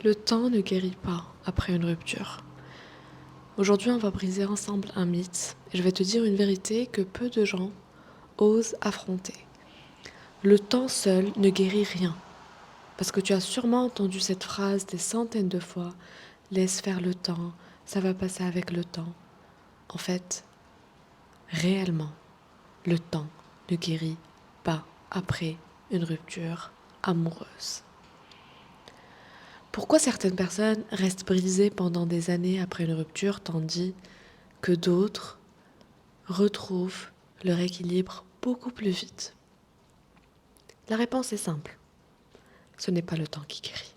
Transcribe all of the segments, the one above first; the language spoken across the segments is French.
Le temps ne guérit pas après une rupture. Aujourd'hui, on va briser ensemble un mythe et je vais te dire une vérité que peu de gens osent affronter. Le temps seul ne guérit rien. Parce que tu as sûrement entendu cette phrase des centaines de fois. Laisse faire le temps, ça va passer avec le temps. En fait, réellement, le temps ne guérit pas après une rupture amoureuse. Pourquoi certaines personnes restent brisées pendant des années après une rupture tandis que d'autres retrouvent leur équilibre beaucoup plus vite? La réponse est simple. Ce n'est pas le temps qui guérit.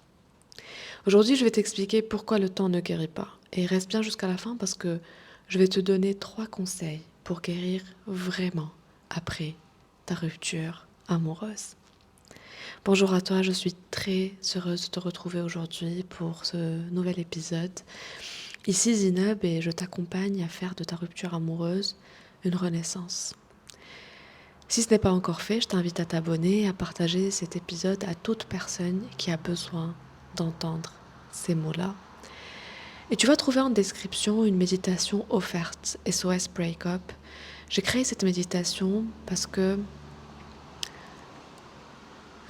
Aujourd'hui, je vais t'expliquer pourquoi le temps ne guérit pas. Et reste bien jusqu'à la fin parce que je vais te donner 3 conseils pour guérir vraiment après ta rupture amoureuse. Bonjour à toi, je suis très heureuse de te retrouver aujourd'hui pour ce nouvel épisode. Ici Zineb et je t'accompagne à faire de ta rupture amoureuse une renaissance. Si ce n'est pas encore fait, je t'invite à t'abonner et à partager cet épisode à toute personne qui a besoin d'entendre ces mots-là. Et tu vas trouver en description une méditation offerte, SOS Breakup. J'ai créé cette méditation parce que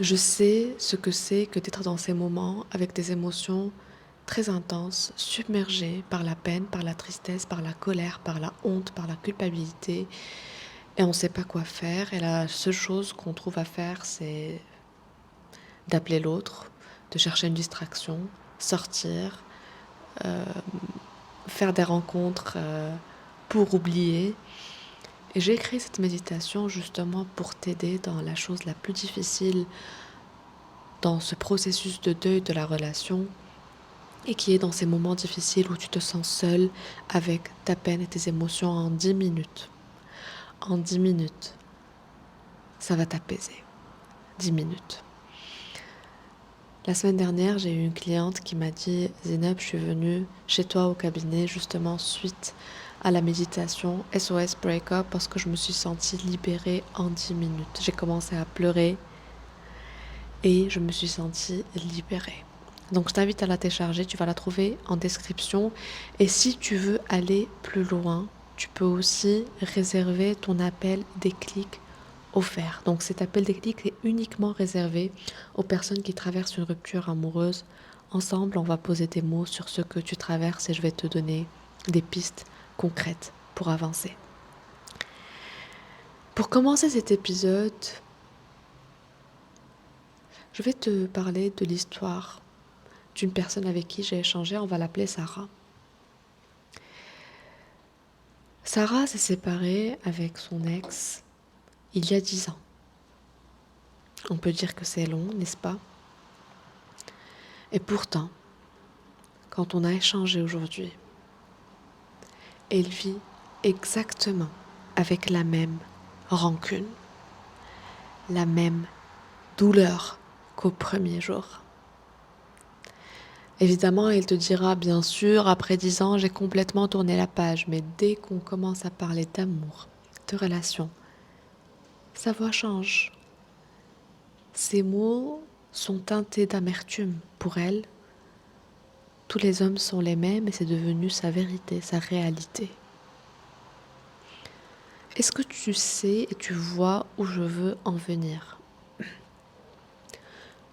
je sais ce que c'est que d'être dans ces moments avec des émotions très intenses, submergées par la peine, par la tristesse, par la colère, par la honte, par la culpabilité. Et on ne sait pas quoi faire. Et la seule chose qu'on trouve à faire, c'est d'appeler l'autre, de chercher une distraction, sortir, euh, faire des rencontres pour oublier. Et j'ai créé cette méditation justement pour t'aider dans la chose la plus difficile dans ce processus de deuil de la relation et qui est dans ces moments difficiles où tu te sens seul avec ta peine et tes émotions en 10 minutes. En 10 minutes, ça va t'apaiser. 10 minutes. La semaine dernière, j'ai eu une cliente qui m'a dit « Zineb, je suis venue chez toi au cabinet justement suite à la méditation SOS Breakup parce que je me suis sentie libérée en 10 minutes. J'ai commencé à pleurer et je me suis sentie libérée. » Donc je t'invite à la télécharger, tu vas la trouver en description. Et si tu veux aller plus loin, tu peux aussi réserver ton appel déclic offert. Donc cet appel déclic est uniquement réservé aux personnes qui traversent une rupture amoureuse. Ensemble, on va poser des mots sur ce que tu traverses et je vais te donner des pistes concrètes pour avancer. Pour commencer cet épisode, je vais te parler de l'histoire d'une personne avec qui j'ai échangé, on va l'appeler Sarah. Sarah s'est séparée avec son ex il y a 10 ans. On peut dire que c'est long, n'est-ce pas? Et pourtant, quand on a échangé aujourd'hui, elle vit exactement avec la même rancune, la même douleur qu'au premier jour. Évidemment, elle te dira, bien sûr, après 10 ans, j'ai complètement tourné la page, mais dès qu'on commence à parler d'amour, de relation, sa voix change. Ses mots sont teintés d'amertume. Pour elle, tous les hommes sont les mêmes et c'est devenu sa vérité, sa réalité. Est-ce que tu sais et tu vois où je veux en venir?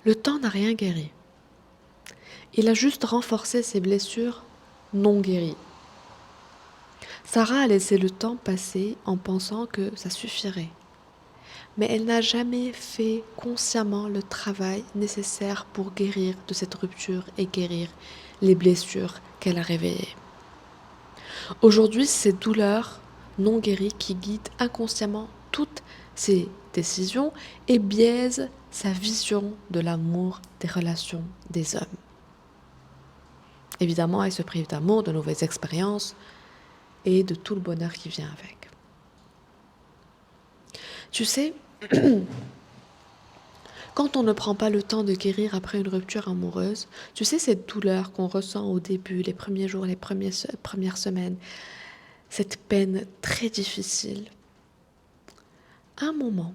Le temps n'a rien guéri. Il a juste renforcé ses blessures non guéries. Sarah a laissé le temps passer en pensant que ça suffirait. Mais elle n'a jamais fait consciemment le travail nécessaire pour guérir de cette rupture et guérir les blessures qu'elle a réveillées. Aujourd'hui, c'est cette douleur non guérie qui guide inconsciemment toutes ses décisions et biaise sa vision de l'amour, des relations, des hommes. Évidemment, elle se prive d'amour, de nouvelles expériences et de tout le bonheur qui vient avec. Tu sais, quand on ne prend pas le temps de guérir après une rupture amoureuse, tu sais cette douleur qu'on ressent au début, les premiers jours, les premières semaines, cette peine très difficile. À un moment,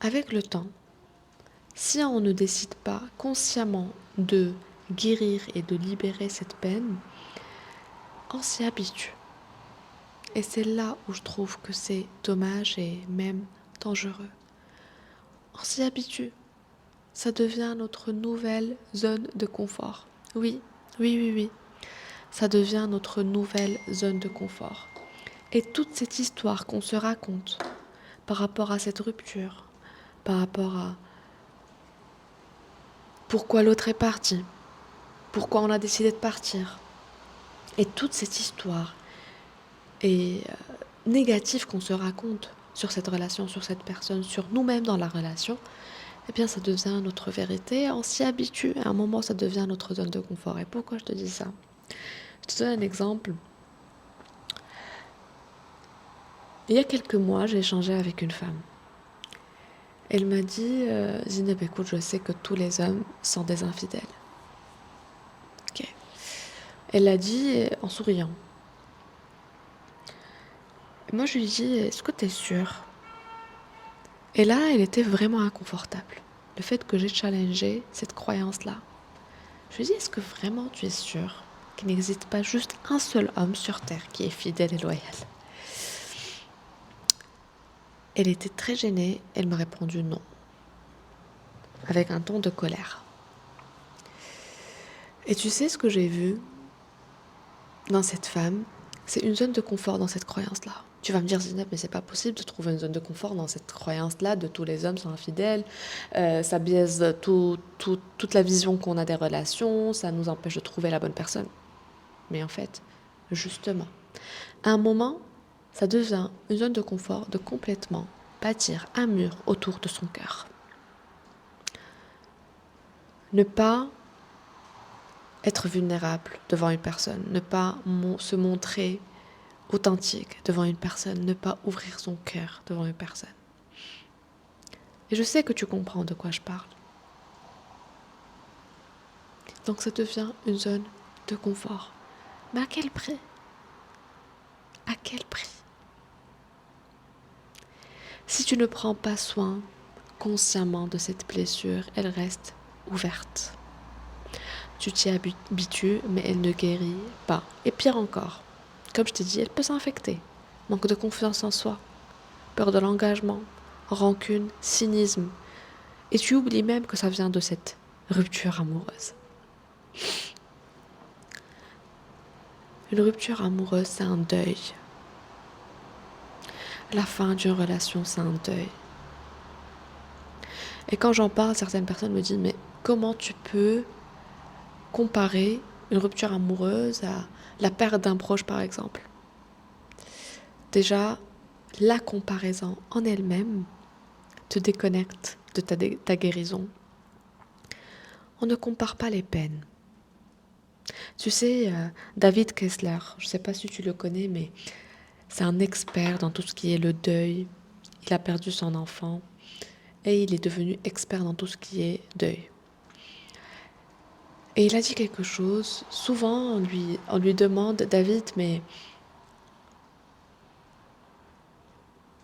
avec le temps, si on ne décide pas consciemment de guérir et de libérer cette peine, on s'y habitue. Et c'est là où je trouve que c'est dommage et même dangereux. On s'y habitue. Ça devient notre nouvelle zone de confort. Oui, oui, oui, oui. Ça devient notre nouvelle zone de confort. Et toute cette histoire qu'on se raconte par rapport à cette rupture, par rapport à pourquoi l'autre est parti, pourquoi on a décidé de partir, et toute cette histoire est négative qu'on se raconte sur cette relation, sur cette personne, sur nous-mêmes dans la relation, eh bien ça devient notre vérité, on s'y habitue, à un moment ça devient notre zone de confort. Et pourquoi je te dis ça? Je te donne un exemple. Il y a quelques mois, j'ai échangé avec une femme. Elle m'a dit, Zineb, écoute, je sais que tous les hommes sont des infidèles. Ok. Elle l'a dit en souriant. Et moi, je lui ai dit, est-ce que tu es sûre? Et là, elle était vraiment inconfortable. Le fait que j'ai challengé cette croyance-là. Je lui ai dit, est-ce que vraiment tu es sûre qu'il n'existe pas juste un seul homme sur Terre qui est fidèle et loyal? Elle était très gênée, elle m'a répondu non, avec un ton de colère. Et tu sais ce que j'ai vu dans cette femme? C'est une zone de confort dans cette croyance-là. Tu vas me dire, Zineb, mais c'est pas possible de trouver une zone de confort dans cette croyance-là de tous les hommes sont infidèles. Ça biaise toute la vision qu'on a des relations, ça nous empêche de trouver la bonne personne. Mais en fait, justement, à un moment, ça devient une zone de confort de complètement bâtir un mur autour de son cœur. Ne pas être vulnérable devant une personne, ne pas se montrer authentique devant une personne, ne pas ouvrir son cœur devant une personne. Et je sais que tu comprends de quoi je parle. Donc ça devient une zone de confort. Mais à quel prix? À quel prix? Si tu ne prends pas soin consciemment de cette blessure, elle reste ouverte. Tu t'y habitues, mais elle ne guérit pas. Et pire encore, comme je t'ai dit, elle peut s'infecter. Manque de confiance en soi, peur de l'engagement, rancune, cynisme. Et tu oublies même que ça vient de cette rupture amoureuse. Une rupture amoureuse, c'est un deuil. La fin d'une relation, c'est un deuil. Et quand j'en parle, certaines personnes me disent, mais comment tu peux comparer une rupture amoureuse à la perte d'un proche, par exemple? Déjà, la comparaison en elle-même te déconnecte de ta guérison. On ne compare pas les peines. Tu sais, David Kessler, je ne sais pas si tu le connais, mais c'est un expert dans tout ce qui est le deuil. Il a perdu son enfant et il est devenu expert dans tout ce qui est deuil. Et il a dit quelque chose, souvent on lui demande, David, mais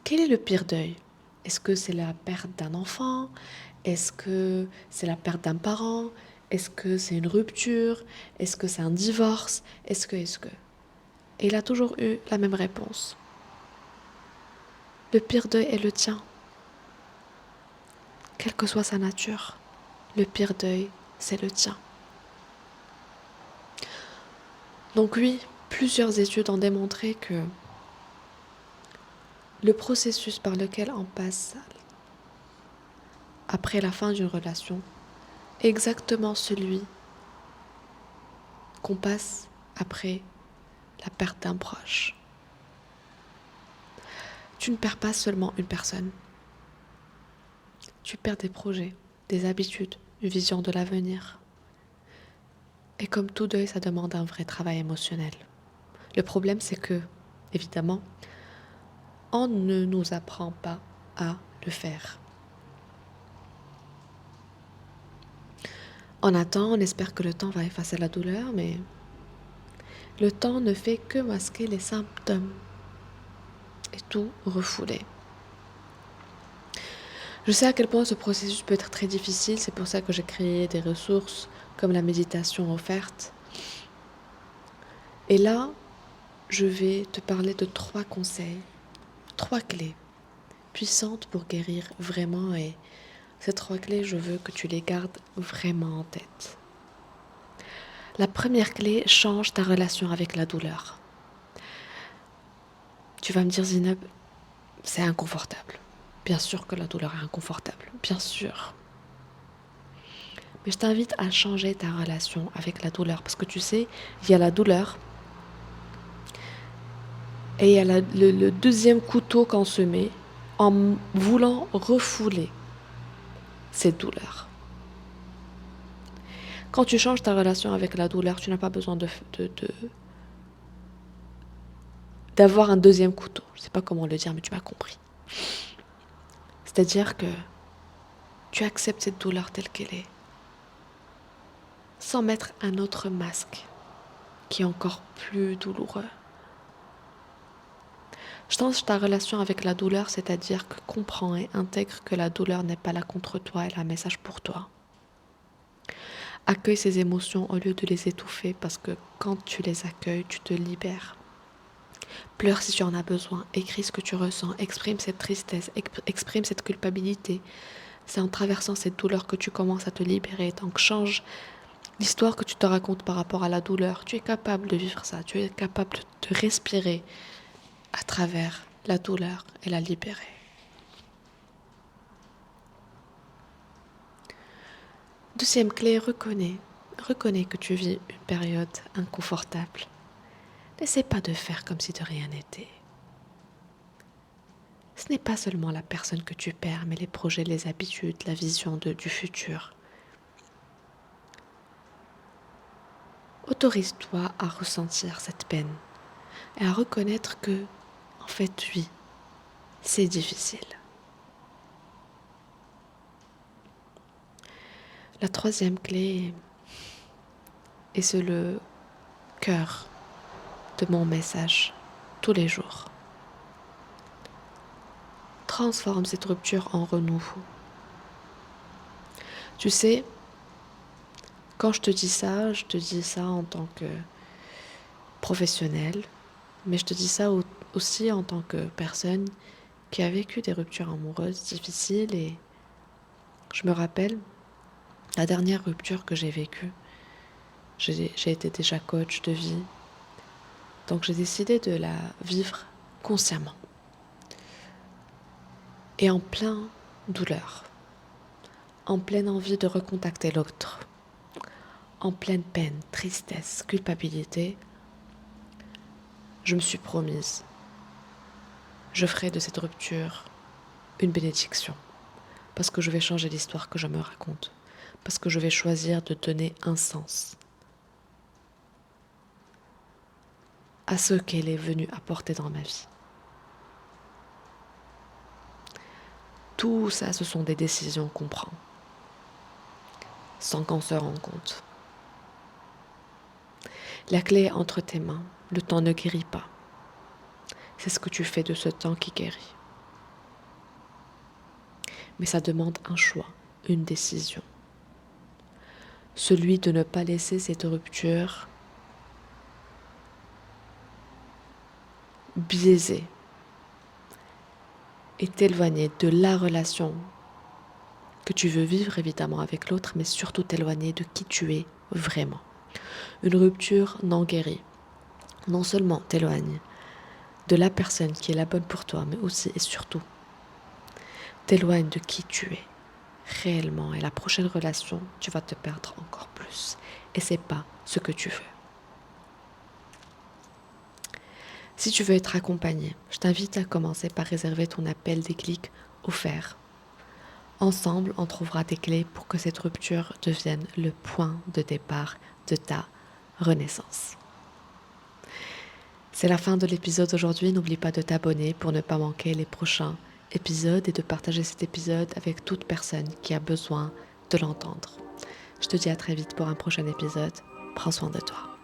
quel est le pire deuil? Est-ce que c'est la perte d'un enfant? Est-ce que c'est la perte d'un parent? Est-ce que c'est une rupture? Est-ce que c'est un divorce? Est-ce que? Et il a toujours eu la même réponse. Le pire deuil est le tien. Quelle que soit sa nature, le pire deuil, c'est le tien. Donc oui, plusieurs études ont démontré que le processus par lequel on passe après la fin d'une relation est exactement celui qu'on passe après la perte d'un proche. Tu ne perds pas seulement une personne. Tu perds des projets, des habitudes, une vision de l'avenir. Et comme tout deuil, ça demande un vrai travail émotionnel. Le problème, c'est que, évidemment, on ne nous apprend pas à le faire. On attend, on espère que le temps va effacer la douleur, mais le temps ne fait que masquer les symptômes et tout refouler. Je sais à quel point ce processus peut être très difficile, c'est pour ça que j'ai créé des ressources comme la méditation offerte. Et là, je vais te parler de 3 conseils, 3 clés puissantes pour guérir vraiment. Et ces 3 clés, je veux que tu les gardes vraiment en tête. La première clé, change ta relation avec la douleur. Tu vas me dire, Zineb, c'est inconfortable. Bien sûr que la douleur est inconfortable, bien sûr. Mais je t'invite à changer ta relation avec la douleur. Parce que tu sais, il y a la douleur et il y a le deuxième couteau qu'on se met en voulant refouler cette douleur. Quand tu changes ta relation avec la douleur, tu n'as pas besoin d'avoir un deuxième couteau. Je ne sais pas comment le dire, mais tu m'as compris. C'est-à-dire que tu acceptes cette douleur telle qu'elle est, sans mettre un autre masque qui est encore plus douloureux. Change ta relation avec la douleur, c'est-à-dire que comprends et intègre que la douleur n'est pas là contre toi, elle a un message pour toi. Accueille ces émotions au lieu de les étouffer, parce que quand tu les accueilles, tu te libères. Pleure si tu en as besoin, écris ce que tu ressens, exprime cette tristesse, exprime cette culpabilité. C'est en traversant cette douleur que tu commences à te libérer. Donc change l'histoire que tu te racontes par rapport à la douleur. Tu es capable de vivre ça, tu es capable de respirer à travers la douleur et la libérer. Deuxième clé, reconnais que tu vis une période inconfortable. N'essaie pas de faire comme si de rien n'était. Ce n'est pas seulement la personne que tu perds, mais les projets, les habitudes, la vision du futur. Autorise-toi à ressentir cette peine et à reconnaître que, en fait, oui, c'est difficile. La troisième clé, et c'est le cœur de mon message tous les jours. Transforme cette rupture en renouveau. Tu sais, quand je te dis ça en tant que professionnel, mais je te dis ça aussi en tant que personne qui a vécu des ruptures amoureuses difficiles. Et je me rappelle, la dernière rupture que j'ai vécue, j'ai été déjà coach de vie, donc j'ai décidé de la vivre consciemment et en pleine douleur, en pleine envie de recontacter l'autre, en pleine peine, tristesse, culpabilité. Je me suis promise, je ferai de cette rupture une bénédiction, parce que je vais changer l'histoire que je me raconte, parce que je vais choisir de donner un sens à ce qu'elle est venue apporter dans ma vie. Tout ça, ce sont des décisions qu'on prend, sans qu'on se rende compte. La clé est entre tes mains, le temps ne guérit pas. C'est ce que tu fais de ce temps qui guérit. Mais ça demande un choix, une décision. Celui de ne pas laisser cette rupture biaiser et t'éloigner de la relation que tu veux vivre évidemment avec l'autre, mais surtout t'éloigner de qui tu es vraiment. Une rupture non guérie, non seulement t'éloigne de la personne qui est la bonne pour toi, mais aussi et surtout t'éloigne de qui tu es réellement. Et la prochaine relation, tu vas te perdre encore plus. Et c'est pas ce que tu veux. Si tu veux être accompagné, je t'invite à commencer par réserver ton appel déclic offert. Ensemble, on trouvera des clés pour que cette rupture devienne le point de départ de ta renaissance. C'est la fin de l'épisode d'aujourd'hui. N'oublie pas de t'abonner pour ne pas manquer les prochains épisodes et de partager cet épisode avec toute personne qui a besoin de l'entendre. Je te dis à très vite pour un prochain épisode. Prends soin de toi.